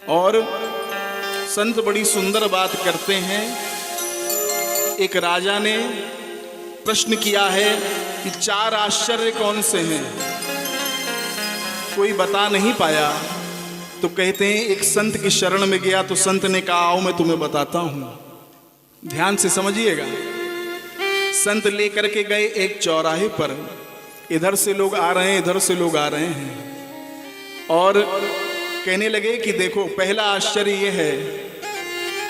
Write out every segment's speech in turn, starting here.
और संत बड़ी सुंदर बात करते हैं। एक राजा ने प्रश्न किया है कि 4 आश्चर्य कौन से हैं, कोई बता नहीं पाया। तो कहते हैं एक संत की शरण में गया तो संत ने कहा आओ मैं तुम्हें बताता हूं। ध्यान से समझिएगा। संत लेकर के गए एक चौराहे पर, इधर से लोग आ रहे हैं इधर से लोग आ रहे हैं, और कहने लगे कि देखो पहला आश्चर्य यह है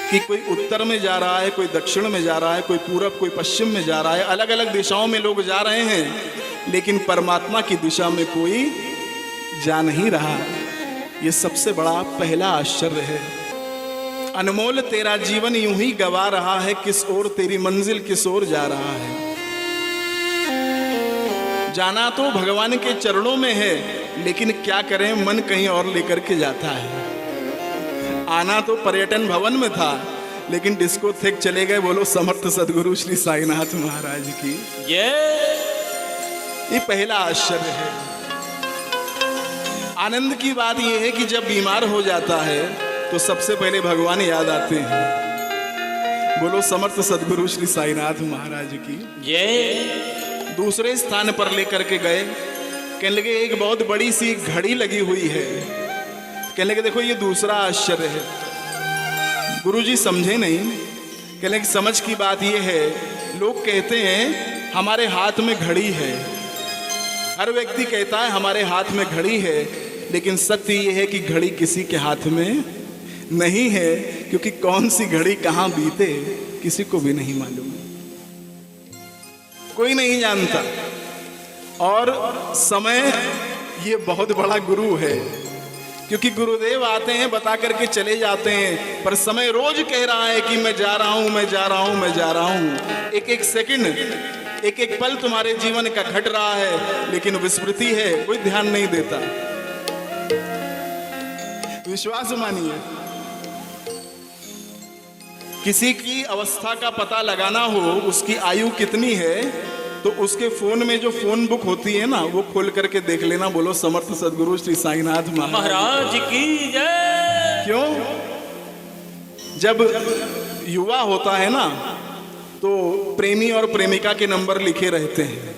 कि कोई उत्तर में जा रहा है, कोई दक्षिण में जा रहा है, कोई पूरब कोई पश्चिम में जा रहा है, अलग अलग दिशाओं में लोग जा रहे हैं, लेकिन परमात्मा की दिशा में कोई जा नहीं रहा। ये सबसे बड़ा पहला आश्चर्य है। अनमोल तेरा जीवन यूं ही गवा रहा है, किस ओर तेरी मंजिल किस ओर जा रहा है। जाना तो भगवान के चरणों में है, लेकिन क्या करें मन कहीं और लेकर के जाता है। आना तो पर्यटन भवन में था, लेकिन डिस्कोथेक चले गए। बोलो समर्थ सदगुरु श्री साईनाथ महाराज की। ये पहला आश्चर्य है। आनंद की बात यह है कि जब बीमार हो जाता है तो सबसे पहले भगवान याद आते हैं। बोलो समर्थ सदगुरु श्री साईनाथ महाराज की। दूसरे स्थान पर लेकर के गए, कहने लगे एक बहुत बड़ी सी घड़ी लगी हुई है। कहने लगे देखो ये दूसरा आश्चर्य है। गुरुजी समझे नहीं। कहने लगे समझ की बात ये है, लोग कहते हैं हमारे हाथ में घड़ी है, हर व्यक्ति कहता है हमारे हाथ में घड़ी है, लेकिन सत्य ये है कि घड़ी किसी के हाथ में नहीं है, क्योंकि कौन सी घड़ी कहाँ बीते किसी को भी नहीं मालूम, कोई नहीं जानता। और समय ये बहुत बड़ा गुरु है, क्योंकि गुरुदेव आते हैं बता करके चले जाते हैं, पर समय रोज कह रहा है कि मैं जा रहा हूं, मैं जा रहा हूं, मैं जा रहा हूं। एक एक सेकंड, एक एक पल तुम्हारे जीवन का घट रहा है, लेकिन विस्मृति है, कोई ध्यान नहीं देता। विश्वास मानिए, किसी की अवस्था का पता लगाना हो, उसकी आयु कितनी है, तो उसके फोन में जो फोन बुक होती है ना, वो खोल करके देख लेना। बोलो समर्थ सदगुरु श्री साईनाथ महाराज की जय। क्यों? जब युवा होता है ना, तो प्रेमी और प्रेमिका के नंबर लिखे रहते हैं,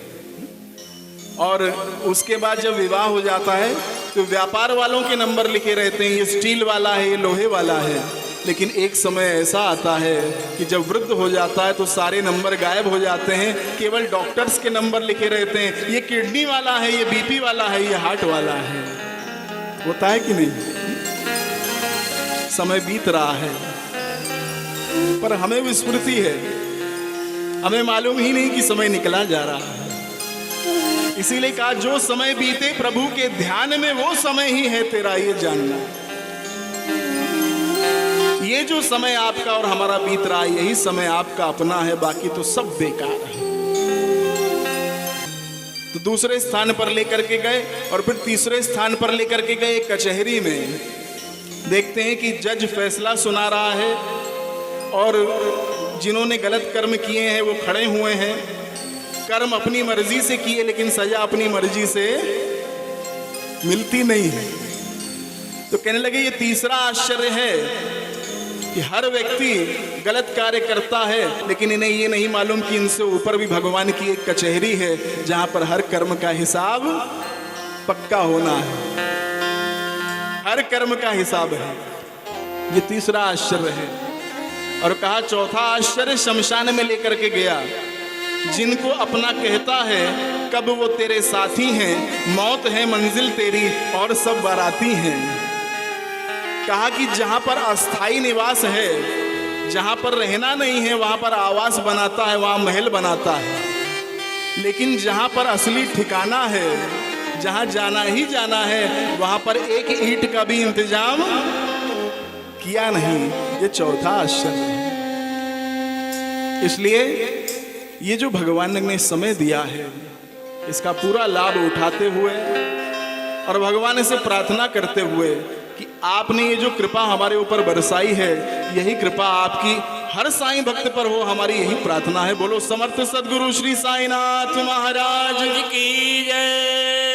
और उसके बाद जब विवाह हो जाता है तो व्यापार वालों के नंबर लिखे रहते हैं, ये स्टील वाला है, ये लोहे वाला है। लेकिन एक समय ऐसा आता है कि जब वृद्ध हो जाता है तो सारे नंबर गायब हो जाते हैं, केवल डॉक्टर्स के नंबर लिखे रहते हैं, ये किडनी वाला है, ये बीपी वाला है, ये हार्ट वाला है। होता है कि नहीं? समय बीत रहा है, पर हमें विस्मृति है, हमें मालूम ही नहीं कि समय निकला जा रहा है। इसीलिए कहा जो समय बीते प्रभु के ध्यान में, वो समय ही है तेरा ये जानना। ये जो समय आपका और हमारा बीत रहा है, यही समय आपका अपना है, बाकी तो सब बेकार है। तो दूसरे स्थान पर लेकर के गए, और फिर तीसरे स्थान पर लेकर के गए कचहरी में। देखते हैं कि जज फैसला सुना रहा है, और जिन्होंने गलत कर्म किए हैं वो खड़े हुए हैं। कर्म अपनी मर्जी से किए, लेकिन सजा अपनी मर्जी से मिलती नहीं है। तो कहने लगे ये तीसरा आश्चर्य है कि हर व्यक्ति गलत कार्य करता है, लेकिन इन्हें ये नहीं मालूम कि इनसे ऊपर भी भगवान की एक कचहरी है, जहां पर हर कर्म का हिसाब पक्का होना है, हर कर्म का हिसाब है। ये तीसरा आश्चर्य है। और कहा चौथा आश्चर्य शमशान में लेकर के गया। जिनको अपना कहता है, कब वो तेरे साथी हैं, मौत है मंजिल तेरी और सब बाराती हैं। कहा कि जहां पर अस्थाई निवास है, जहां पर रहना नहीं है, वहां पर आवास बनाता है, वहां महल बनाता है, लेकिन जहां पर असली ठिकाना है, जहां जाना ही जाना है, वहां पर एक ईंट का भी इंतजाम किया नहीं। ये चौथा आश्चर्य है। इसलिए ये जो भगवान ने समय दिया है, इसका पूरा लाभ उठाते हुए और भगवान से प्रार्थना करते हुए कि आपने ये जो कृपा हमारे ऊपर बरसाई है, यही कृपा आपकी हर साईं भक्त पर हो, हमारी यही प्रार्थना है। बोलो समर्थ सदगुरु श्री साईनाथ महाराज की जय।